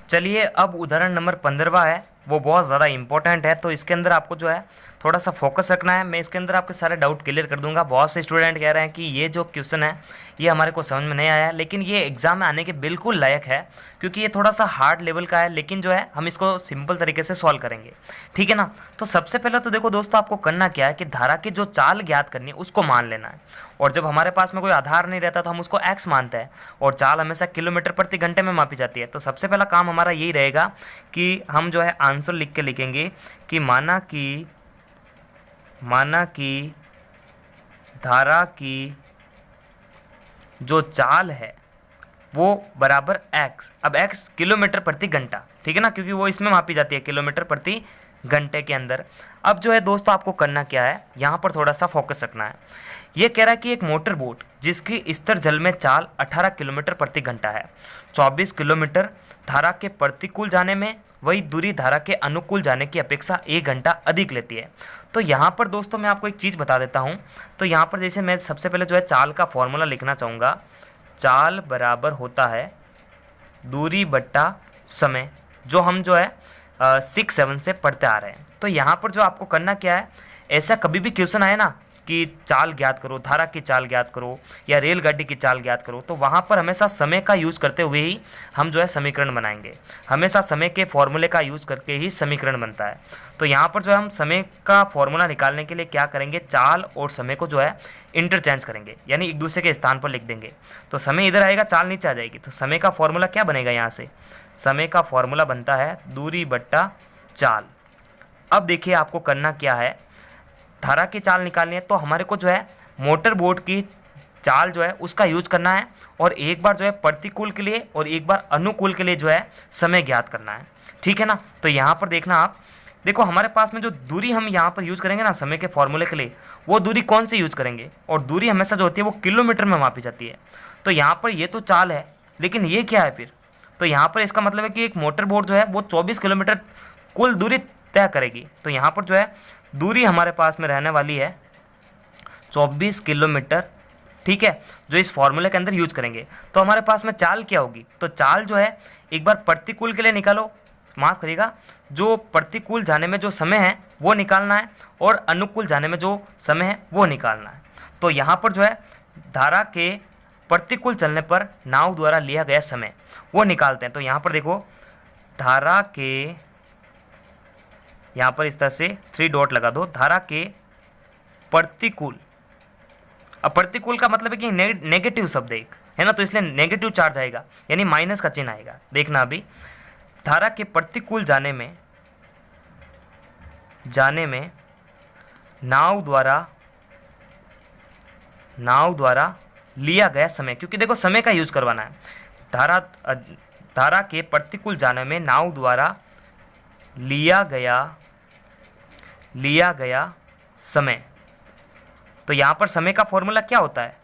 चलिए अब उदाहरण नंबर 15वां है, वो बहुत ज़्यादा इंपॉर्टेंट है। तो इसके अंदर आपको जो है थोड़ा सा फोकस रखना है। मैं इसके अंदर आपके सारे डाउट क्लियर कर दूंगा। बहुत से स्टूडेंट कह रहे हैं कि ये जो क्वेश्चन है ये हमारे को समझ में नहीं आया, लेकिन ये एग्जाम में आने के बिल्कुल लायक है, क्योंकि ये थोड़ा सा हार्ड लेवल का है, लेकिन जो है हम इसको सिंपल तरीके से सॉल्व करेंगे। ठीक है ना। तो सबसे पहले तो देखो दोस्तों, आपको करना क्या है कि धारा की जो चाल ज्ञात करनी है उसको मान लेना है। और जब हमारे पास में कोई आधार नहीं रहता तो हम उसको एक्स मानते हैं, और चाल हमेशा किलोमीटर प्रति घंटे में मापी जाती है। तो सबसे पहला काम हमारा यही रहेगा कि हम जो है आंसर लिख के लिखेंगे कि माना कि धारा की जो चाल है वो बराबर x। अब x किलोमीटर प्रति घंटा, ठीक है ना, क्योंकि वो इसमें मापी जाती है किलोमीटर प्रति घंटे के अंदर। अब जो है दोस्तों आपको करना क्या है, यहाँ पर थोड़ा सा फोकस रखना है। ये कह रहा है कि एक मोटर बोट जिसकी स्थिर जल में चाल 18 किलोमीटर प्रति घंटा है, 24 किलोमीटर धारा के प्रतिकूल जाने में, वही दूरी धारा के अनुकूल जाने की अपेक्षा 1 घंटा अधिक लेती है। तो यहाँ पर दोस्तों मैं आपको एक चीज़ बता देता हूँ। तो यहाँ पर जैसे मैं सबसे पहले जो है चाल का फॉर्मूला लिखना चाहूँगा। चाल बराबर होता है दूरी बट्टा समय, जो हम जो है 6-7 से पढ़ते आ रहे हैं। तो यहाँ पर जो आपको करना क्या है, ऐसा कभी भी क्वेश्चन आए ना कि चाल ज्ञात करो, धारा की चाल ज्ञात करो या रेलगाड़ी की चाल ज्ञात करो, तो वहाँ पर हमेशा समय का यूज़ करते हुए ही हम जो है समीकरण बनाएंगे। हमेशा समय के फॉर्मूले का यूज़ करके ही समीकरण बनता है। तो यहाँ पर जो है हम समय का फॉर्मूला निकालने के लिए क्या करेंगे, चाल और समय को जो है इंटरचेंज करेंगे, यानी एक दूसरे के स्थान पर लिख देंगे। तो समय इधर आएगा, चाल नीचे आ जाएगी। तो समय का फॉर्मूला क्या बनेगा, यहाँ से समय का फॉर्मूला बनता है दूरी बट्टा चाल। अब देखिए आपको करना क्या है, धारा की चाल निकालनी है, तो हमारे को जो है मोटर बोट की चाल जो है उसका यूज करना है, और एक बार जो है प्रतिकूल के लिए और एक बार अनुकूल के लिए जो है समय ज्ञात करना है। ठीक है ना। तो यहाँ पर देखना आप, देखो हमारे पास में जो दूरी हम यहाँ पर यूज़ करेंगे ना समय के फॉर्मूले के लिए, वो दूरी कौन सी यूज़ करेंगे, और दूरी हमेशा जो होती है वो किलोमीटर में मापी जाती है। तो यहाँ पर ये तो चाल है, लेकिन ये क्या है फिर, तो यहाँ पर इसका मतलब है कि एक मोटर बोट जो है वो 24 किलोमीटर कुल दूरी तय करेगी। तो यहाँ पर जो है दूरी हमारे पास में रहने वाली है 24 किलोमीटर, ठीक है, जो इस फॉर्मूले के अंदर यूज करेंगे। तो हमारे पास में चाल क्या होगी, तो चाल जो है एक बार प्रतिकूल के लिए निकालो, माफ करिएगा, जो प्रतिकूल जाने में जो समय है वो निकालना है, और अनुकूल जाने में जो समय है वो निकालना है। तो यहाँ पर जो है धारा के प्रतिकूल चलने पर नाव द्वारा लिया गया समय वो निकालते हैं। तो यहाँ पर देखो धारा के, यहाँ पर इस तरह से 3 डॉट लगा दो, धारा के प्रतिकूल। अब प्रतिकूल का मतलब है कि नेगेटिव शब्द एक है ना, तो इसलिए नेगेटिव चार्ज आएगा, यानी माइनस का चिन्ह आएगा। देखना अभी, धारा के प्रतिकूल जाने में नाव द्वारा लिया गया समय, क्योंकि देखो समय का यूज करवाना है। धारा के प्रतिकूल जाने में नाव द्वारा लिया गया समय। तो यहाँ पर समय का फॉर्मूला क्या होता है,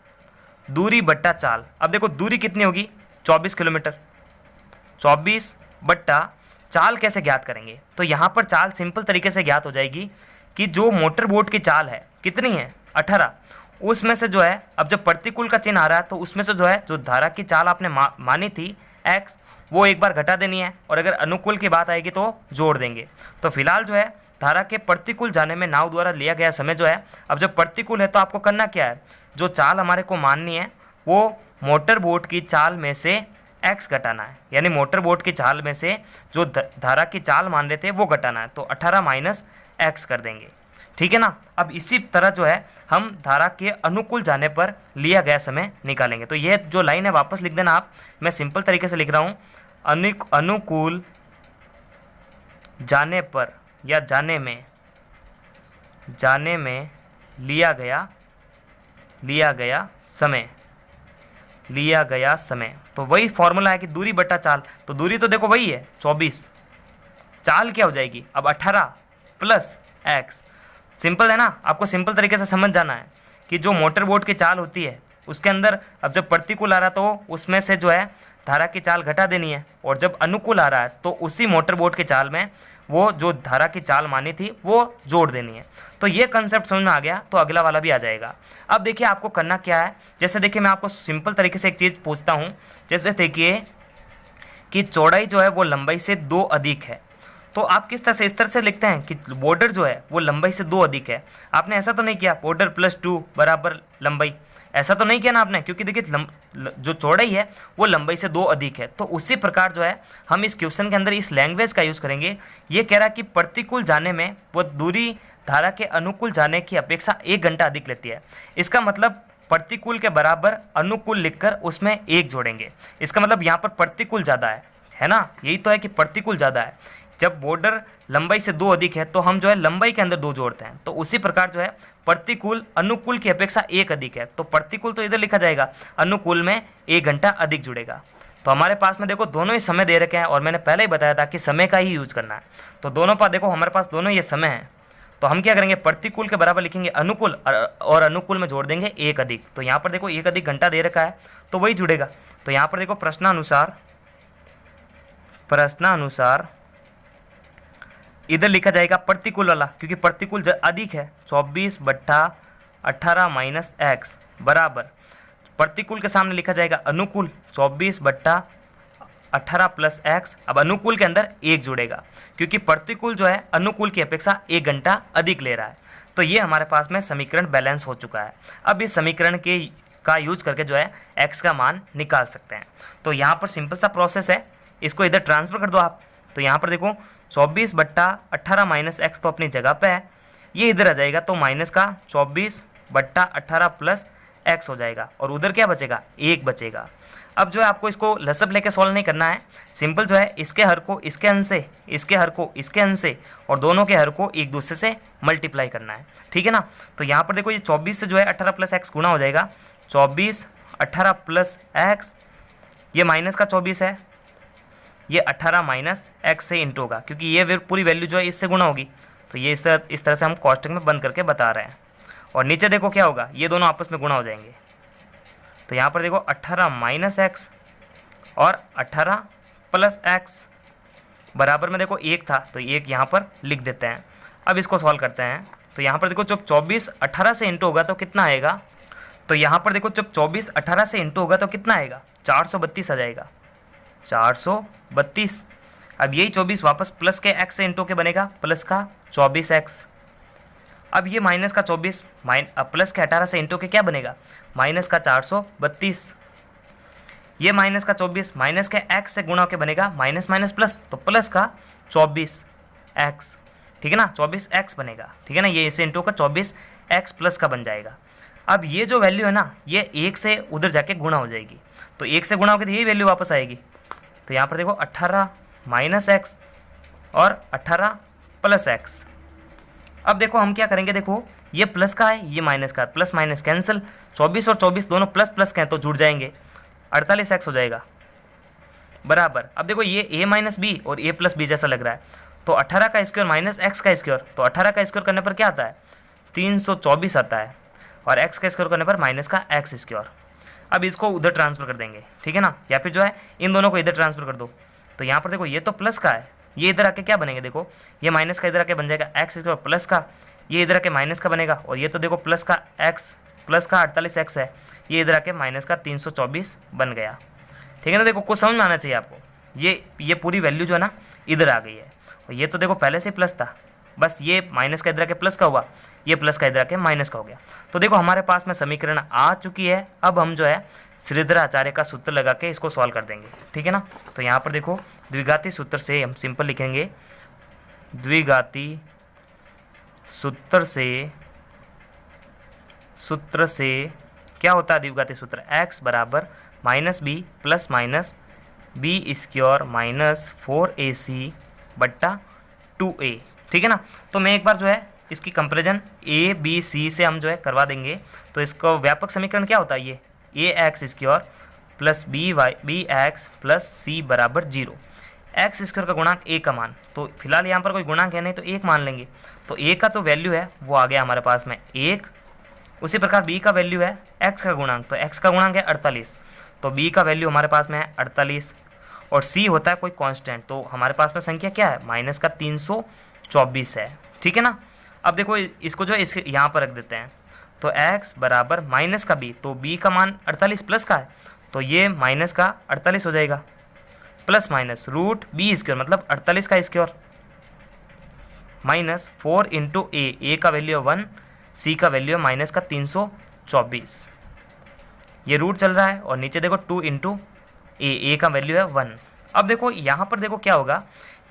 दूरी बट्टा चाल। अब देखो दूरी कितनी होगी, 24 किलोमीटर, 24 बट्टा चाल कैसे ज्ञात करेंगे, तो यहाँ पर चाल सिंपल तरीके से ज्ञात हो जाएगी कि जो मोटर बोट की चाल है कितनी है 18, उसमें से जो है, अब जब प्रतिकूल का चिन्ह आ रहा है तो उसमें से जो है जो धारा की चाल आपने मानी थी x, वो एक बार घटा देनी है, और अगर अनुकूल की बात आएगी तो जोड़ देंगे। तो फिलहाल जो है धारा के प्रतिकूल जाने में नाव द्वारा लिया गया समय जो है, अब जब प्रतिकूल है तो आपको करना क्या है, जो चाल हमारे को माननी है वो मोटर बोट की चाल में से x घटाना है, यानी मोटर बोट की चाल में से जो धारा की चाल मान रहे थे वो घटाना है। तो 18 माइनस x कर देंगे, ठीक है ना। अब इसी तरह जो है हम धारा के अनुकूल जाने पर लिया गया समय निकालेंगे। तो ये जो लाइन है वापस लिख देना आप, मैं सिंपल तरीके से लिख रहा हूँ, अनुकूल जाने पर या जाने में लिया गया समय। तो वही फॉर्मूला है कि दूरी बट्टा चाल। तो दूरी तो देखो वही है 24, चाल क्या हो जाएगी अब 18 प्लस x। सिंपल है ना, आपको सिंपल तरीके से समझ जाना है कि जो मोटर बोट की चाल होती है उसके अंदर अब जब प्रतिकूल आ रहा तो उसमें से जो है धारा की चाल घटा देनी है, और जब अनुकूल आ रहा है तो उसी मोटर बोट की चाल में वो जो धारा की चाल मानी थी वो जोड़ देनी है। तो ये कंसेप्ट समझ में आ गया तो अगला वाला भी आ जाएगा। अब देखिए आपको करना क्या है, जैसे देखिए मैं आपको सिंपल तरीके से एक चीज़ पूछता हूँ, जैसे देखिए कि चौड़ाई जो है वो लंबाई से 2 अधिक है। तो आप किस तरह से इस तरह से लिखते हैं कि बॉर्डर जो है वो लंबाई से 2 अधिक है। आपने ऐसा तो नहीं किया बॉर्डर +2 बराबर लंबाई, ऐसा तो नहीं किया ना आपने, क्योंकि देखिए जो चौड़ाई है वो लंबाई से 2 अधिक है। तो उसी प्रकार जो है हम इस क्वेश्चन के अंदर इस लैंग्वेज का यूज़ करेंगे। ये कह रहा है कि प्रतिकूल जाने में वो दूरी धारा के अनुकूल जाने की अपेक्षा 1 घंटा अधिक लेती है। इसका मतलब प्रतिकूल के बराबर अनुकूल लिखकर उसमें 1 जोड़ेंगे। इसका मतलब यहाँ पर प्रतिकूल ज़्यादा है ना, यही तो है कि प्रतिकूल ज़्यादा है। जब बॉर्डर लंबाई से 2 अधिक है तो हम जो है लंबाई के अंदर 2 जोड़ते हैं। तो उसी प्रकार जो है प्रतिकूल अनुकूल की अपेक्षा 1 अधिक है, तो प्रतिकूल तो इधर लिखा जाएगा, अनुकूल में 1 घंटा अधिक जुड़ेगा। तो हमारे पास में देखो दोनों ही समय दे रखे हैं और मैंने पहले ही बताया था कि समय का ही यूज करना है। तो दोनों पर देखो हमारे पास दोनों ये समय है, तो हम क्या करेंगे प्रतिकूल के बराबर लिखेंगे अनुकूल और अनुकूल में जोड़ देंगे 1 अधिक। तो यहाँ पर देखो 1 अधिक घंटा दे रखा है तो वही जुड़ेगा। तो यहाँ पर देखो प्रश्नानुसार इधर लिखा जाएगा प्रतिकूल वाला, क्योंकि प्रतिकूल अधिक है। 24/18 माइनस एक्स बराबर प्रतिकूल के सामने लिखा जाएगा अनुकूल 24/18 प्लस एक्स। अब अनुकूल के अंदर 1 जुड़ेगा क्योंकि प्रतिकूल जो है अनुकूल की अपेक्षा 1 घंटा अधिक ले रहा है। तो ये हमारे पास में समीकरण बैलेंस हो चुका है। अब इस समीकरण का यूज करके जो है एक्स का मान निकाल सकते हैं। तो यहाँ पर सिंपल सा प्रोसेस है, इसको इधर ट्रांसफर कर दो आप। तो यहाँ पर देखो 24/18 माइनस एक्स तो अपनी जगह पे है, ये इधर आ जाएगा तो माइनस का 24/18 प्लस एक्स हो जाएगा और उधर क्या बचेगा 1 बचेगा। अब जो है आपको इसको लसब लेके सॉल्व नहीं करना है, सिंपल जो है इसके हर को इसके अंश से, इसके हर को इसके अंश से और दोनों के हर को एक दूसरे से मल्टीप्लाई करना है, ठीक है ना। तो यहाँ पर देखो ये 24 से जो है 18 प्लस एक्स गुना हो जाएगा, 24/18 प्लस एक्स, ये माइनस का 24 है, ये 18 माइनस एक्स से इंटू होगा क्योंकि ये पूरी वैल्यू जो है इससे गुना होगी। तो ये इस तरह से हम कॉस्टिंग में बंद करके बता रहे हैं। और नीचे देखो क्या होगा, ये दोनों आपस में गुणा हो जाएंगे। तो यहाँ पर देखो 18 माइनस एक्स और 18 प्लस एक्स बराबर में देखो 1 था तो 1 यहाँ पर लिख देते हैं। अब इसको सॉल्व करते हैं। तो यहाँ पर देखो जब 24/18 से इंटू होगा तो कितना आएगा, तो यहाँ पर देखो जब 24/18 से इंटू होगा तो कितना आएगा 432 आ जाएगा, 432। अब यही 24 वापस प्लस के एक्स से इंटू के बनेगा, प्लस का 24x। अब ये माइनस का 24 प्लस के 18 से इंटू के क्या बनेगा, माइनस का 432। ये माइनस का 24 माइनस के x से गुणा के बनेगा माइनस माइनस प्लस, तो प्लस का 24x, ठीक है ना, 24x बनेगा, ठीक है ना। ये इसे इंटू का 24x प्लस का बन जाएगा। अब ये जो वैल्यू है ना ये 1 से उधर जाके गुणा हो जाएगी, तो 1 से गुणा होगी तो यही वैल्यू वापस आएगी। तो यहाँ पर देखो 18 माइनस एक्स और 18 प्लस एक्स। अब देखो हम क्या करेंगे, देखो ये प्लस का है ये माइनस का, प्लस माइनस कैंसिल, 24 और 24 दोनों प्लस प्लस के हैं तो जुड़ जाएंगे, 48x हो जाएगा बराबर। अब देखो ये a माइनस बी और a प्लस बी जैसा लग रहा है, तो 18 का स्क्वायर माइनस एक्स का स्क्वायर, तो 18 का स्क्वायर करने पर क्या आता है 324 आता है, और x का स्क्वायर करने पर माइनस का एक्स स्क्वायर। अब इसको उधर ट्रांसफर कर देंगे, ठीक है ना, या फिर जो है इन दोनों को इधर ट्रांसफर कर दो। तो यहाँ पर देखो ये तो प्लस का है, ये इधर आके क्या बनेंगे, देखो ये माइनस का इधर आके बन जाएगा एक्स स्क्वायर प्लस का, ये इधर आके माइनस का बनेगा, और ये तो देखो प्लस का एक्स प्लस का 48x है, ये इधर आके माइनस का 324 बन गया, ठीक है ना। देखो कुछ समझ में आना चाहिए आपको, ये पूरी वैल्यू जो है ना इधर आ गई है, और ये तो देखो पहले से प्लस था, बस ये माइनस का इधर आके प्लस का हुआ, ये प्लस का इधर आके माइनस का हो गया। तो देखो हमारे पास में समीकरण आ चुकी है। अब हम जो है श्रीधराचार्य का सूत्र लगा के इसको सॉल्व कर देंगे, ठीक है ना। तो यहाँ पर देखो द्विघाती सूत्र से हम सिंपल लिखेंगे, द्विघाती सूत्र से क्या होता है द्विघाती सूत्र, x बराबर minus B plus minus B square minus 4ac बट्टा 2a, ठीक है ना। तो मैं एक बार जो है इसकी कंपेरिजन a b c से हम जो है करवा देंगे। तो इसका व्यापक समीकरण क्या होता है, ये ax square plus B X plus C बराबर 0। एक्स स्क्वायर का गुणांक a का मान, तो फिलहाल यहाँ पर कोई गुणांक है नहीं तो 1 मान लेंगे, तो a का तो वैल्यू है वो आ गया हमारे पास में 1। उसी प्रकार b का वैल्यू है x का गुणांक, तो x का गुणांक है 48, तो b का वैल्यू हमारे पास में है 48, और c होता है कोई कांस्टेंट, तो हमारे पास में संख्या क्या है माइनस का 324 है, ठीक है ना। अब देखो इसको जो है इसके यहाँ पर रख देते हैं, तो x बराबर माइनस का b, तो b का मान 48 प्लस का है, तो ये माइनस का 48 हो जाएगा, plus minus root B square मतलब 48 का स्क्वायर माइनस 4 इंटू ए का वैल्यू है 1, सी का वैल्यू है माइनस का 324, ये रूट चल रहा है, और नीचे देखो 2 इंटू ए का वैल्यू है 1। अब देखो यहाँ पर देखो क्या होगा,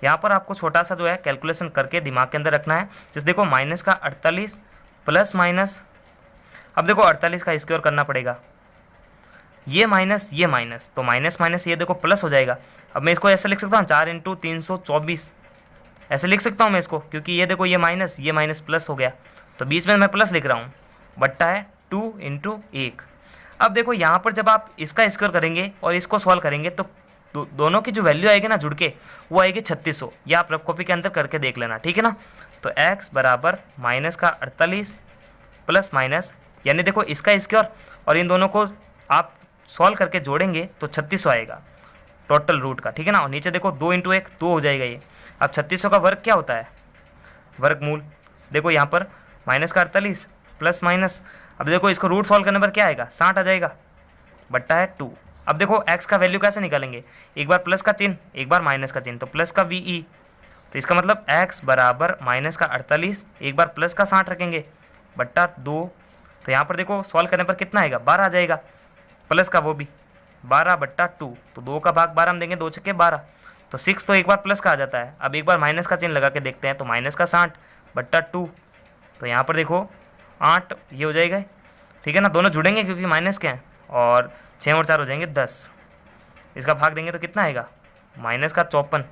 यहाँ पर आपको छोटा सा जो है कैलकुलेशन करके दिमाग के अंदर रखना है। जैसे देखो माइनस का 48 प्लस माइनस, अब देखो 48 का स्क्वायर करना पड़ेगा, ये माइनस तो माइनस माइनस ये देखो प्लस हो जाएगा। अब मैं इसको ऐसे लिख सकता हूँ 4 इंटू 324, ऐसे लिख सकता हूँ मैं इसको, क्योंकि ये देखो ये माइनस प्लस हो गया, तो बीच में मैं प्लस लिख रहा हूँ, बट्टा है 2 इंटू 1। अब देखो यहाँ पर जब आप इसका स्क्वायर करेंगे और इसको सॉल्व करेंगे तो दोनों की जो वैल्यू आएगी ना जुड़ के, वो आएगी 3600। या आप रफ कॉपी के अंदर करके देख लेना, ठीक है ना। तो x बराबर माइनस का 48 प्लस माइनस, यानी देखो इसका स्क्वायर और इन दोनों को आप सॉल्व करके जोड़ेंगे तो 3600 आएगा टोटल रूट का, ठीक है ना। और नीचे देखो 2 इंटू 1 2 हो जाएगा ये। अब 3600 का वर्ग क्या होता है, वर्गमूल। देखो यहाँ पर माइनस का 48 प्लस माइनस, अब देखो इसको रूट सॉल्व करने पर क्या आएगा, 60 आ जाएगा, बट्टा है 2। अब देखो x का वैल्यू कैसे निकालेंगे, एक बार प्लस का चिन्ह एक बार माइनस का चिन्ह, तो प्लस का VE, तो इसका मतलब x बराबर माइनस का 48 एक बार प्लस का 60 रखेंगे बट्टा 2। तो यहाँ पर देखो सॉल्व करने पर कितना आएगा, 12 आ जाएगा, प्लस का वो भी 12 बट्टा 2, तो 2 का भाग 12 हम देंगे, 2 छक्के 12, तो 6 तो एक बार प्लस का आ जाता है। अब एक बार माइनस का चिन्ह लगा के देखते हैं, तो माइनस का 60 बट्टा 2, तो यहाँ पर देखो 8 ये हो जाएगा, ठीक है ना। दोनों जुड़ेंगे क्योंकि माइनस के हैं, और 6 और 4 हो जाएंगे 10, इसका भाग देंगे तो कितना आएगा, माइनस का 54।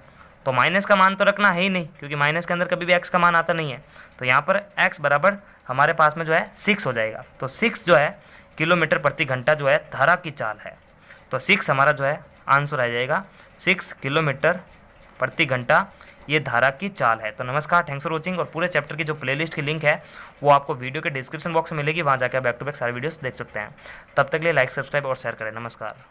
तो माइनस का मान तो रखना है ही नहीं, क्योंकि माइनस के अंदर कभी भी x का मान आता नहीं है। तो यहाँ पर x बराबर हमारे पास में जो है 6 हो जाएगा। तो 6 जो है किलोमीटर प्रति घंटा जो है धारा की चाल है। तो 6 हमारा जो है आंसर आ जाएगा, 6 किलोमीटर प्रति घंटा ये धारा की चाल है। तो नमस्कार, थैंक्स फॉर वॉचिंग। और पूरे चैप्टर की जो प्लेलिस्ट की लिंक है वो आपको वीडियो के डिस्क्रिप्शन बॉक्स में मिलेगी, वहाँ जाकर बैक टू बैक सारे वीडियोस देख सकते हैं। तब तक के लिए लाइक, सब्सक्राइब और शेयर करें। नमस्कार।